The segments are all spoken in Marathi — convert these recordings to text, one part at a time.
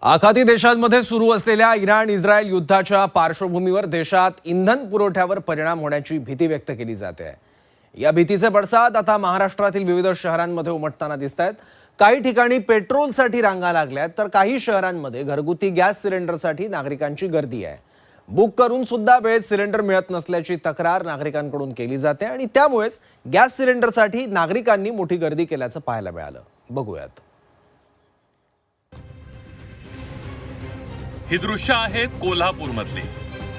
आखाती देशांमध्ये सुरू असलेल्या इराण-इस्रायल युद्धाच्या पार्श्वभूमीवर देशात इंधन पुरवठ्यावर परिणाम होण्याची भीती व्यक्त केली जाते आहे। या भीतीचे पडसाद आता महाराष्ट्रातील विविध शहरांमध्ये उमटताना दिसतात। काही ठिकाणी पेट्रोलसाठी रांगा लागल्यात तर काही शहरांमध्ये घरगुती गॅस सिलेंडरसाठी नागरिकांची गर्दी आहे। बुक करून सुद्धा वेळेत सिलेंडर मिळत नसल्याची तक्रार नागरिकांकडून केली जाते आणि त्यामुळेच गॅस सिलेंडरसाठी नागरिकांनी मोठी गर्दी केल्याचं पाहायला मिळालं। बघूयात। ही दृश्य आहेत कोल्हापूरमधली।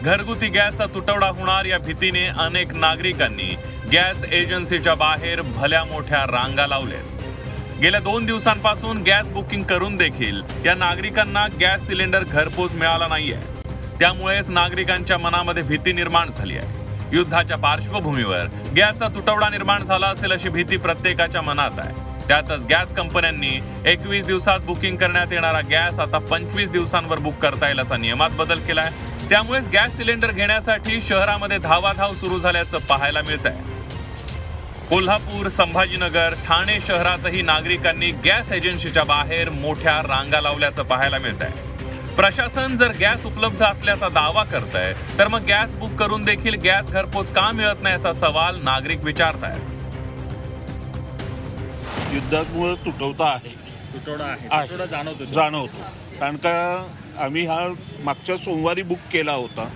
घरगुती गॅसचा तुटवडा होणार या भीतीने अनेक नागरिकांनी गॅस एजन्सीच्या बाहेर भल्या मोठ्या रांगा लावल्यात। गेल्या 2 दिवसांपासून गॅस बुकिंग करून देखील या नागरिकांना गॅस सिलेंडर घरपोच मिळाला नाहीये। त्यामुळेच नागरिकांच्या मनामध्ये भीती निर्माण झाली आहे। युद्धाच्या पार्श्वभूमीवर गॅसचा तुटवडा निर्माण झाला असेल अशी भीती प्रत्येकाच्या मनात आहे। त्यातच गॅस कंपन्यांनी 21 दिवसात बुकिंग करण्यात येणारा गॅस आता 25 दिवसांवर बुक करता येईल असा नियमात बदल केलाय। त्यामुळेच गॅस सिलेंडर घेण्यासाठी शहरामध्ये धावाधाव सुरू झाल्याचं पाहायला मिळतंय। कोल्हापूर, संभाजीनगर, ठाणे शहरातही नागरिकांनी गॅस एजन्सीच्या बाहेर मोठ्या रांगा लावल्याचं पाहायला मिळतंय। प्रशासन जर गॅस उपलब्ध असल्याचा दावा करतंय तर मग गॅस बुक करून देखील गॅस घरपोच का मिळत नाही असा सवाल नागरिक विचारतायत। युद्धामुळे तुटवडा जाणवतो कारण का आम्ही हा मागच्या सोमवारी बुक केला होता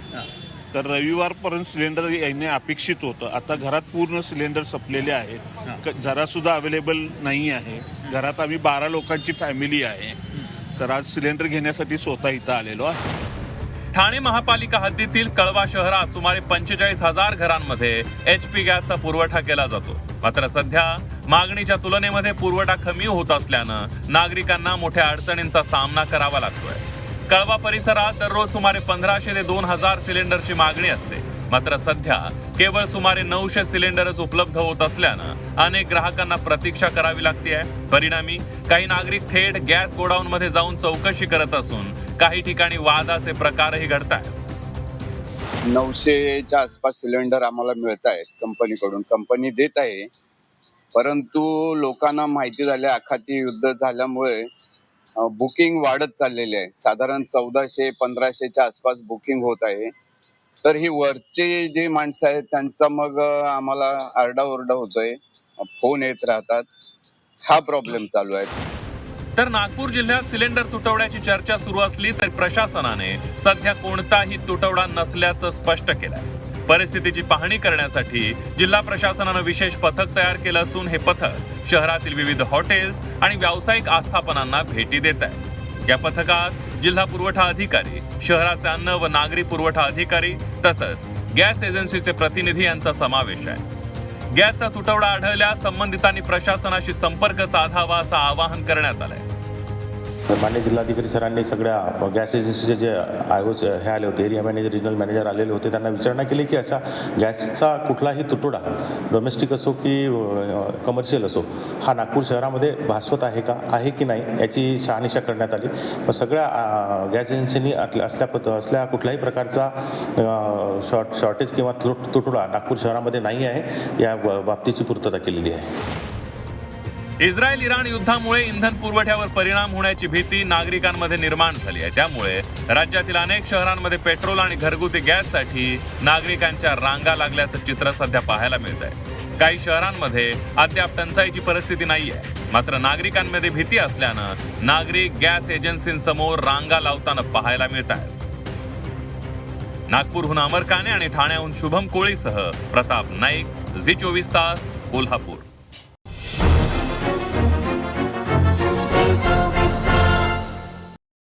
तर रविवारपर्यंत सिलेंडर येणे अपेक्षित होतं। आता घरात पूर्ण सिलेंडर संपलेले आहेत, जरा सुद्धा अवेलेबल नाही आहे। घरात आम्ही 12 लोकांची फॅमिली आहे तर आज सिलेंडर घेण्यासाठी स्वतः इथं आलेलो आहे। ठाणे महापालिका हद्दीतील कळवा शहरात सुमारे 45,000 घरांमध्ये HP गॅसचा पुरवठा केला जातो। मात्र सध्या मागणीच्या तुलनेमध्ये पुरवठा कमी होत असल्यानं नागरिकांना मोठ्या अडचणींचा सामना करावा लागतोय। कळवा परिसरात दररोज सुमारे 1500 ते 2000 सिलेंडरची मागणी असते। मात्र सध्या केवळ सुमारे 900 सिलेंडरच उपलब्ध होत असल्यानं अनेक ग्राहकांना प्रतीक्षा करावी लागते। परिणामी काही नागरिक थेट गॅस गोडाऊन मध्ये जाऊन चौकशी करत असून काही ठिकाणी वादाचे प्रकारही घडतात। 900च्या आसपास सिलेंडर आम्हाला मिळत आहेत कंपनीकडून, कंपनी देत आहे। परंतु लोकांना माहिती झाले आखाती युद्ध झाल्यामुळे बुकिंग वाढत चाललेले आहे। साधारण 1400-1500च्या आसपास बुकिंग होत आहे। तर ही वरचे जे माणसं आहेत त्यांचा मग आम्हाला आरडाओरडा होतोय, फोन येत राहतात, हा प्रॉब्लेम चालू आहे। तर नागपूर जिल्ह्यात सिलेंडर तुटवड्याची चर्चा सुरू असली तरी प्रशासनाने सध्या कोणताही तुटवडा नसल्याचं स्पष्ट केलंय। परिस्थितीची पाहणी करण्यासाठी जिल्हा प्रशासनानं विशेष पथक तयार केलं असून हे पथक शहरातील विविध हॉटेल्स आणि व्यावसायिक आस्थापनांना भेटी देत आहे। या पथकात जिल्हा पुरवठा अधिकारी, शहराचे अन्न व नागरी पुरवठा अधिकारी तसंच गॅस एजन्सीचे प्रतिनिधी यांचा समावेश आहे। गॅसचा तुटवडा आढळल्यास संबंधितांनी प्रशासनाशी संपर्क साधावा असं आवाहन करण्यात आलंय। मान्य जिल्हाधिकारी सरांनी सगळ्या गॅस एजन्सीचे जे आयोज हे आले होते, एरिया मॅनेजर, रिजनल मॅनेजर आलेले होते, त्यांना विचारणा केली की अशा गॅसचा कुठलाही तुटवडा डोमेस्टिक असो की कमर्शियल असो हा नागपूर शहरामध्ये भासवत आहे का, आहे की नाही याची शहानिशा करण्यात आली। व सगळ्या गॅस एजन्सींनी असल्या कुठल्याही प्रकारचा शॉर्टेज किंवा तुटवडा नागपूर शहरामध्ये नाही आहे या बाबतीची पूर्तता केलेली आहे। इस्रायल-इराण युद्धामुळे इंधन पुरवठ्यावर परिणाम होण्याची भीती नागरिकांमध्ये निर्माण झाली आहे। त्यामुळे राज्यातील अनेक शहरांमध्ये पेट्रोल आणि घरगुती गॅससाठी नागरिकांच्या रांगा लागल्याचं चित्र सध्या पाहायला मिळत आहे। काही शहरांमध्ये अद्याप टंचाईची परिस्थिती नाहीये, मात्र नागरिकांमध्ये भीती असल्यानं नागरिक गॅस एजन्सींसमोर रांगा लावताना पाहायला मिळत आहेत। नागपूरहून अमर काने आणि ठाण्याहून शुभम कोळीसह प्रताप नाईक, झी 24 तास, कोल्हापूर।